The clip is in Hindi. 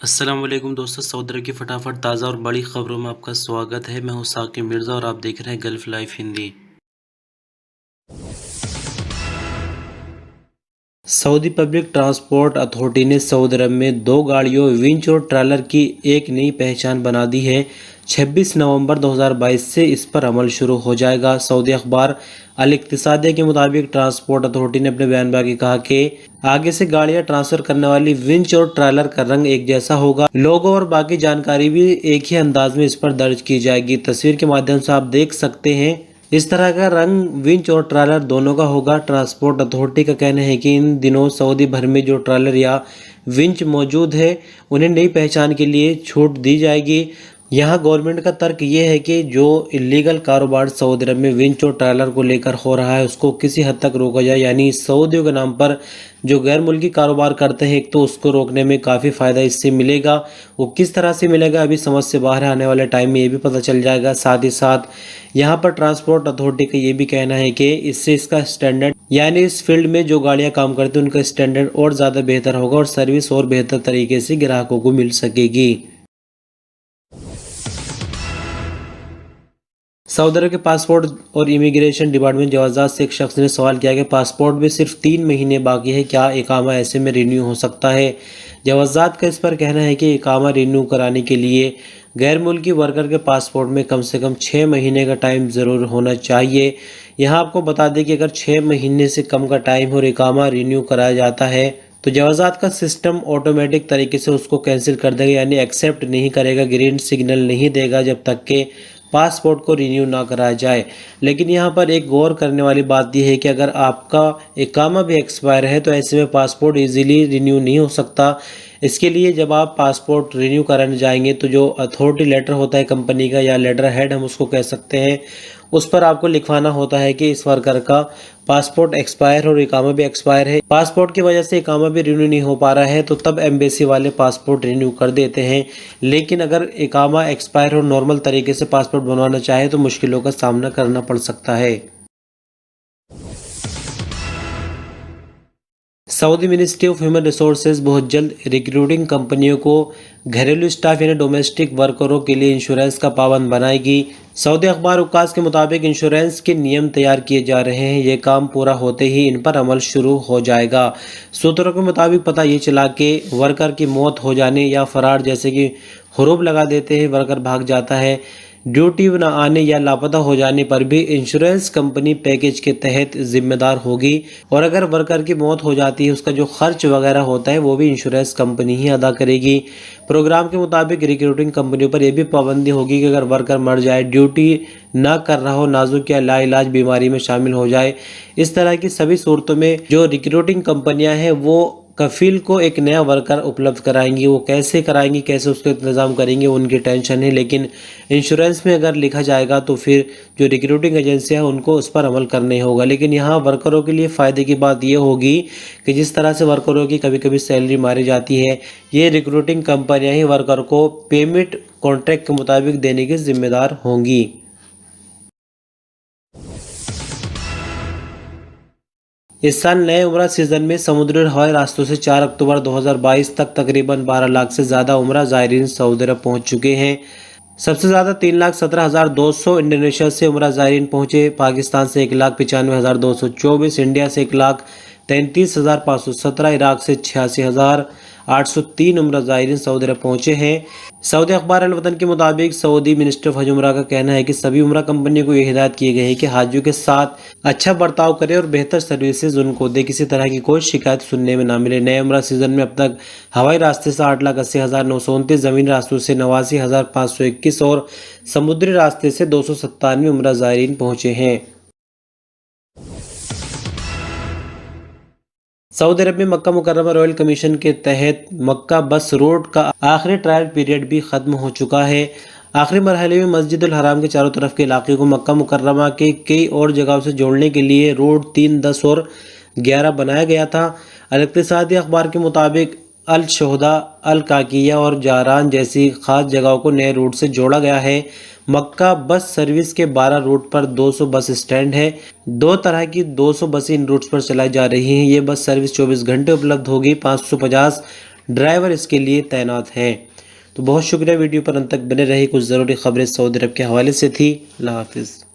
अस्सलाम वालेकुम दोस्तों, सऊदी की फटाफट ताज़ा और बड़ी खबरों में आपका स्वागत है। मैं हूं साकिब मिर्ज़ा और आप देख रहे हैं gulf life Hindi. Saudi public transport authority ने सऊदी अरब में 2 गाड़ियों विंच और ट्रैलर की एक नई पहचान बना दी है। 26 नवंबर 2022 से इस पर अमल शुरू हो जाएगा। सऊदी अखबार अल इक्तिसादिया के मुताबिक ट्रांसपोर्ट अथॉरिटी ने अपने बयान में आगे कहा कि आगे से गाड़ियां ट्रांसफर करने वाली विंच और ट्रैलर का रंग एक जैसा होगा। लोगो और बाकी जानकारी भी एक ही अंदाज में इस पर दर्ज की जाएगी। तस्वीर के माध्यम से आप देख सकते हैं इस तरह का रंग विंच और ट्रैलर दोनों का होगा। ट्रांसपोर्ट अथॉरिटी का कहना है कि इन दिनों सऊदी भर में जो ट्रैलर या विंच मौजूद है उन्हें नई पहचान के लिए छूट दी जाएगी। यहाँ गवर्नमेंट का तर्क ये है कि जो इलीगल कारोबार सऊदी अरब में विंच और ट्रैलर को लेकर हो रहा है उसको किसी हद तक रोका जाए, यानी सऊदियों के नाम पर जो गैर मुल्की कारोबार करते हैं एक तो उसको रोकने में काफ़ी फ़ायदा इससे मिलेगा। वो किस तरह से मिलेगा अभी समझ से बाहर है, आने वाले टाइम में ये भी पता चल जाएगा। साथ ही साथ यहाँ पर ट्रांसपोर्ट अथॉरिटी का ये भी कहना है कि इससे इसका स्टैंडर्ड, यानी इस फील्ड में जो गाड़ियाँ काम करती हैं उनका स्टैंडर्ड और ज़्यादा बेहतर होगा और सर्विस और बेहतर तरीके से ग्राहकों को मिल सकेगी। सऊदी अरब के पासपोर्ट और इमिग्रेशन डिपार्टमेंट जवाज़ात से एक शख्स ने सवाल किया कि पासपोर्ट में सिर्फ 3 महीने बाकी है, क्या इकामा ऐसे में रिन्यू हो सकता है। जवाज़ात का इस पर कहना है कि इकामा रिन्यू कराने के लिए गैर मुल्की वर्कर के पासपोर्ट में कम से कम 6 महीने का टाइम ज़रूर होना चाहिए। यहाँ आपको बता दें कि अगर 6 महीने से कम का टाइम और इकामा रिन्यू कराया जाता है तो जवाज़ात का सिस्टम ऑटोमेटिक तरीके से उसको कैंसिल कर देगा, यानी एक्सेप्ट नहीं करेगा, ग्रीन सिग्नल नहीं देगा जब तक कि पासपोर्ट को रिन्यू ना कराया जाए। लेकिन यहाँ पर एक गौर करने वाली बात यह है कि अगर आपका इकामा भी एक्सपायर है तो ऐसे में पासपोर्ट इजीली रिन्यू नहीं हो सकता। इसके लिए जब आप पासपोर्ट रिन्यू कराने जाएंगे तो जो अथॉरिटी लेटर होता है कंपनी का, या लेटर हेड हम उसको कह सकते हैं, उस पर आपको लिखवाना होता है कि इस वर्कर का पासपोर्ट एक्सपायर और इकामा भी एक्सपायर है, पासपोर्ट की वजह से इकामा भी रिन्यू नहीं हो पा रहा है, तो तब एम्बेसी वाले पासपोर्ट रिन्यू कर देते हैं। लेकिन अगर इकामा एक्सपायर और नॉर्मल तरीके से पासपोर्ट बनवाना चाहे तो मुश्किलों का सामना करना पड़ सकता है। Saudi ministry of human resources बहुत जल्द रिक्रूटिंग कंपनियों को घरेलू स्टाफ यानी डोमेस्टिक वर्करों के लिए इंश्योरेंस का पाबंद बनाएगी। सऊदी अखबार उक्कास के मुताबिक इंश्योरेंस के नियम तैयार किए जा रहे हैं। ये काम पूरा होते ही इन पर अमल शुरू हो जाएगा। सूत्रों के मुताबिक पता ये चला कि वर्कर की मौत हो जाने या फरार, जैसे कि हुरूब लगा देते हैं, वर्कर भाग जाता है, ड्यूटी न आने या लापता हो जाने पर भी इंश्योरेंस कंपनी पैकेज के तहत जिम्मेदार होगी। और अगर वर्कर की मौत हो जाती है उसका जो खर्च वगैरह होता है वो भी इंश्योरेंस कंपनी ही अदा करेगी। प्रोग्राम के मुताबिक रिक्रूटिंग कंपनियों पर यह भी पाबंदी होगी कि अगर वर्कर मर जाए, ड्यूटी ना कर रहा हो, नाजुक या लाइलाज बीमारी में शामिल हो जाए, इस तरह की सभी सूरतों में जो रिक्रूटिंग कंपनियां हैं वो कफील को एक नया वर्कर उपलब्ध कराएंगी। वो कैसे कराएंगी, कैसे उसका इंतज़ाम करेंगे, उनकी टेंशन है। लेकिन इंश्योरेंस में अगर लिखा जाएगा तो फिर जो रिक्रूटिंग एजेंसियां हैं उनको उस पर अमल करना होगा। लेकिन यहाँ वर्करों के लिए फ़ायदे की बात यह होगी कि जिस तरह से वर्करों की कभी कभी सैलरी मारी जाती है, ये रिक्रूटिंग कंपनियाँ ही वर्कर को पेमेंट कॉन्ट्रैक्ट के मुताबिक देने की जिम्मेदार होंगी। इस साल नए उम्रा सीजन में समुद्री और हवाई रास्तों से 4 अक्टूबर 2022 तक तकरीबन 12 लाख से ज़्यादा उम्रा ज़ायरीन सऊदी अरब पहुँच चुके हैं। सबसे ज़्यादा 3,17,200 इंडोनेशिया से उम्रा ज़ायरीन पहुँचे। पाकिस्तान से 1,95,224, इंडिया से 1,33,517, इराक से 86,803 उम्रा ज़ायरीन सऊदी अरब पहुँचे हैं। सऊदी अखबार अल वतन के मुताबिक सऊदी मिनिस्टर ऑफ हज उमरा का कहना है कि सभी उमरा कंपनियों को यह हिदायत की गई है कि हाजियों के साथ अच्छा बर्ताव करें और बेहतर सर्विसेज उनको दे, किसी तरह की कोई शिकायत सुनने में ना मिले। नए उमरा सीजन में अब तक हवाई रास्ते से 8,80,929, ज़मीनी रास्तों से 89,521 और समुद्री रास्ते से 297 उमरा ज़ायरीन पहुँचे हैं। सऊदी अरब में मक्का मुकर्रमा रॉयल कमीशन के तहत मक्का बस रोड का आखिरी ट्रायल पीरियड भी ख़त्म हो चुका है। आखिरी मरहले में मस्जिदुल हराम के चारों तरफ के इलाके को मक्का मुकर्रमा के कई और जगहों से जोड़ने के लिए रोड 3, 10 और 11 बनाया गया था। अल इक्तिसादी अखबार के मुताबिक अल शोहदा, अल काकिया और जारान जैसी खास जगहों को नए रूट से जोड़ा गया है। मक्का बस सर्विस के 12 रूट पर 200 बस स्टैंड है। 2 तरह की 200 बसें इन रूट्स पर चलाई जा रही हैं। ये बस सर्विस 24 घंटे उपलब्ध होगी। 550 ड्राइवर इसके लिए तैनात हैं। तो बहुत शुक्रिया वीडियो पर अंत तक बने रहे। कुछ ज़रूरी खबरें सऊदी अरब के हवाले से थी। अल्लाह हाफिज़।